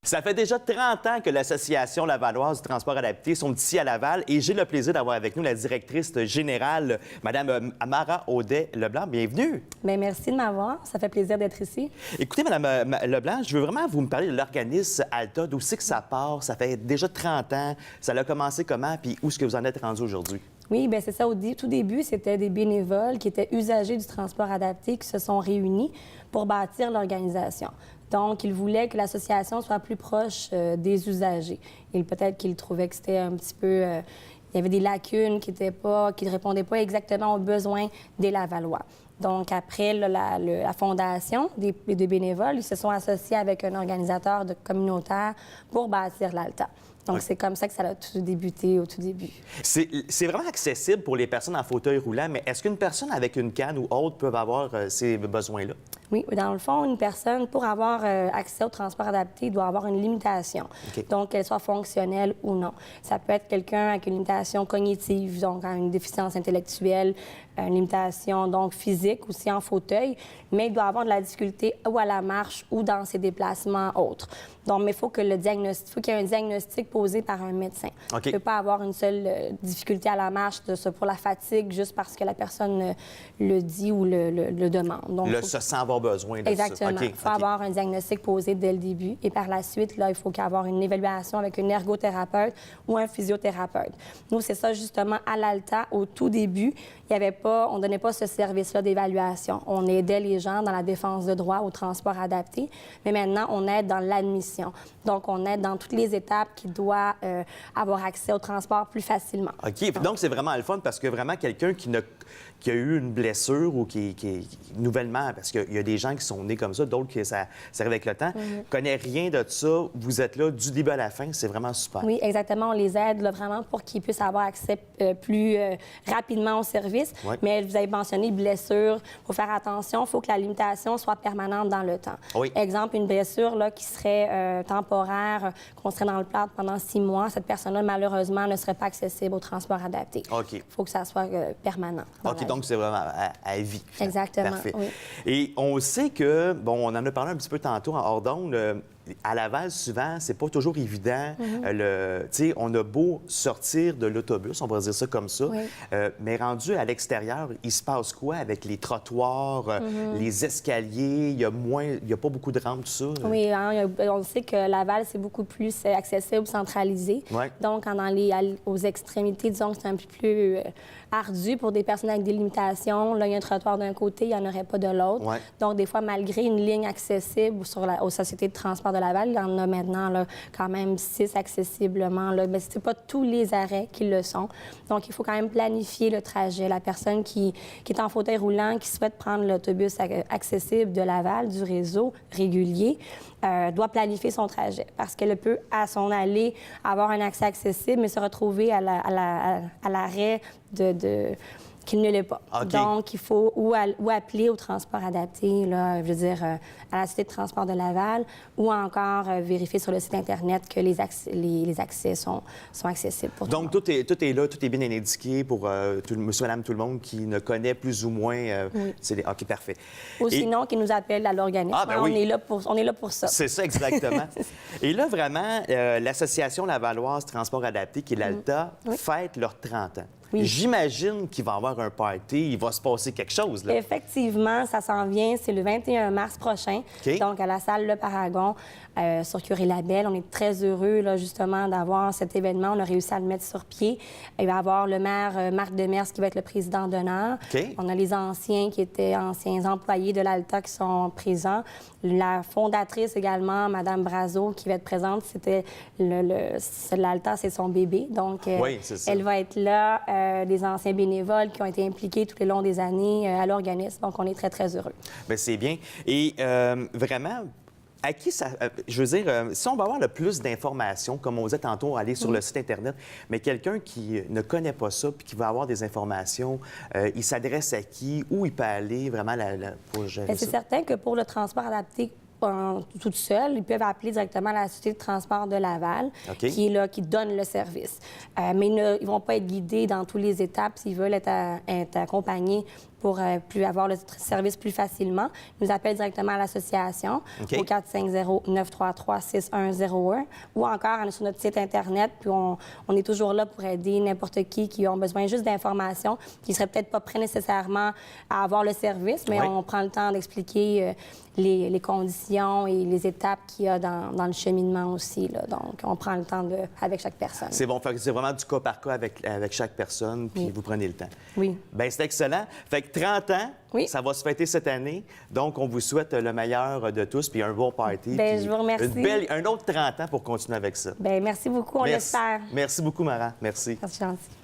Ça fait déjà 30 ans que l'Association lavalloise du transport adapté sont ici à Laval et j'ai le plaisir d'avoir avec nous la directrice générale, Mme Mara Audet-Leblanc. Bienvenue. Bien, merci de m'avoir. Ça fait plaisir d'être ici. Écoutez, Mme Leblanc, je veux vraiment vous me parler de l'organisme ALTA, d'où c'est que ça part. Ça fait déjà 30 ans. Ça a commencé comment, puis où est-ce que vous en êtes rendu aujourd'hui? Oui, bien c'est ça. Au tout début, c'était des bénévoles qui étaient usagers du transport adapté qui se sont réunis pour bâtir l'organisation. Donc, ils voulaient que l'association soit plus proche des usagers. Et peut-être qu'ils trouvaient que c'était un petit peu... il y avait des lacunes qui ne répondaient pas exactement aux besoins des Lavallois. Donc, après la fondation des bénévoles, ils se sont associés avec un organisateur communautaire pour bâtir l'ALTA. Donc, c'est comme ça que ça a tout débuté au tout début. C'est vraiment accessible pour les personnes en fauteuil roulant, mais est-ce qu'une personne avec une canne ou autre peut avoir ces besoins-là? Oui, dans le fond, une personne, pour avoir accès au transport adapté, doit avoir une limitation. Okay. Donc, qu'elle soit fonctionnelle ou non. Ça peut être quelqu'un avec une limitation cognitive, donc une déficience intellectuelle, une limitation donc physique, aussi en fauteuil, mais il doit avoir de la difficulté ou à la marche ou dans ses déplacements autres. Donc, mais il faut qu'il y ait un diagnostic posé par un médecin. Okay. Il ne peut pas avoir une seule difficulté à la marche pour la fatigue juste parce que la personne le dit ou le demande. Donc, se sent avoir besoin de exactement. ça. Il faut avoir un diagnostic posé dès le début. Et par la suite, là, il faut qu'il y ait une évaluation avec un ergothérapeute ou un physiothérapeute. Nous, c'est ça justement à l'ALTA, au tout début. On ne donnait pas ce service-là d'évaluation. On aidait les gens dans la défense de droit au transport adapté, mais maintenant, on aide dans l'admission. Donc, on aide dans toutes les étapes qui doivent avoir accès au transport plus facilement. OK. Donc, c'est vraiment le fun parce que vraiment, quelqu'un qui a eu une blessure ou qui nouvellement, parce qu'il y a des gens qui sont nés comme ça, d'autres qui ça arrive avec le temps, connaît rien de ça, vous êtes là du début à la fin, c'est vraiment super. Oui, exactement. On les aide là, vraiment pour qu'ils puissent avoir accès plus rapidement au service. Ouais. Mais vous avez mentionné blessure. Il faut faire attention. Il faut que la limitation soit permanente dans le temps. Oui. Exemple, une blessure là, qui serait temporaire, qu'on serait dans le plâtre pendant 6 mois, cette personne-là, malheureusement, ne serait pas accessible au transport adapté. OK. Il faut que ça soit permanent. OK, donc c'est vraiment à vie. Exactement. Parfait. Oui. Et on sait que, bon, on en a parlé un petit peu tantôt en hors d'onde, à Laval, souvent, c'est pas toujours évident. Tu sais, on a beau sortir de l'autobus, on va dire ça comme ça, Oui. mais rendu à l'extérieur, il se passe quoi avec les trottoirs, les escaliers? Il y a pas beaucoup de rampes, tout ça? Oui, hein, on sait que Laval, c'est beaucoup plus accessible, centralisé. Ouais. Donc, aux extrémités, disons que c'est un peu plus ardu pour des personnes avec des limitations. Là, il y a un trottoir d'un côté, il n'y en aurait pas de l'autre. Ouais. Donc, des fois, malgré une ligne accessible aux sociétés de transport de Laval, il y en a maintenant là, quand même 6 accessiblement. Là. Mais ce n'est pas tous les arrêts qui le sont. Donc, il faut quand même planifier le trajet. La personne qui est en fauteuil roulant, qui souhaite prendre l'autobus accessible de Laval, du réseau régulier, doit planifier son trajet parce qu'elle peut, à son allée, avoir un accès accessible, mais se retrouver à l'arrêt qu'il ne l'est pas. Okay. Donc, il faut ou appeler au transport adapté, là, je veux dire, à la Société de transport de Laval, ou encore vérifier sur le site Internet que les accès sont accessibles pour Donc, tout est là, tout est bien indiqué pour monsieur, madame, tout le monde qui ne connaît plus ou moins... Oui. OK, parfait. Ou sinon, qui nous appellent à l'organisme. Ah, ben oui. On est là pour ça. C'est ça, exactement. Et là, vraiment, l'Association lavalloise transport adapté, qui est l'ALTA, fête leurs 30 ans. Oui. J'imagine qu'il va y avoir un party, il va se passer quelque chose, là. Effectivement, ça s'en vient. C'est le 21 mars prochain. OK. Donc, à la salle Le Paragon, sur Curie-Labelle. On est très heureux, là, justement, d'avoir cet événement. On a réussi à le mettre sur pied. Il va y avoir le maire Marc Demers qui va être le président d'honneur. OK. On a les anciens qui étaient anciens employés de l'ALTA qui sont présents. La fondatrice également, Mme Brazo, qui va être présente. C'était l'ALTA, c'est son bébé. Donc, oui, c'est ça. elle va être là. Des anciens bénévoles qui ont été impliqués tout le long des années à l'organisme. Donc, on est très, très heureux. Bien, c'est bien. Et vraiment, à qui ça... je veux dire, si on va avoir le plus d'informations, comme on disait tantôt, aller sur le site Internet, mais quelqu'un qui ne connaît pas ça puis qui veut avoir des informations, il s'adresse à qui? Où il peut aller vraiment pour gérer ça? C'est certain que pour le transport adapté, toute seule, ils peuvent appeler directement la Société de transport de Laval, OK. qui est là, qui donne le service. Mais ils ne vont pas être guidés dans toutes les étapes s'ils veulent être accompagnés pour avoir le service plus facilement, nous appellent directement à l'association OK. au 450-933-6101 ou encore aller sur notre site Internet. Puis on est toujours là pour aider n'importe qui ont besoin juste d'informations, qui ne seraient peut-être pas prêts nécessairement à avoir le service, mais Oui. on prend le temps d'expliquer les conditions et les étapes qu'il y a dans le cheminement aussi, là. Donc, on prend le temps avec chaque personne. C'est bon, fait que c'est vraiment du cas par cas avec chaque personne, puis Oui. vous prenez le temps. Oui. Bien, c'est excellent. Fait que 30 ans, Oui. ça va se fêter cette année. Donc, on vous souhaite le meilleur de tous, puis un bon party. Bien, puis je vous remercie. un autre 30 ans pour continuer avec ça. Bien, merci beaucoup, on l'espère. Merci beaucoup, Mara. Merci. Merci, gentil.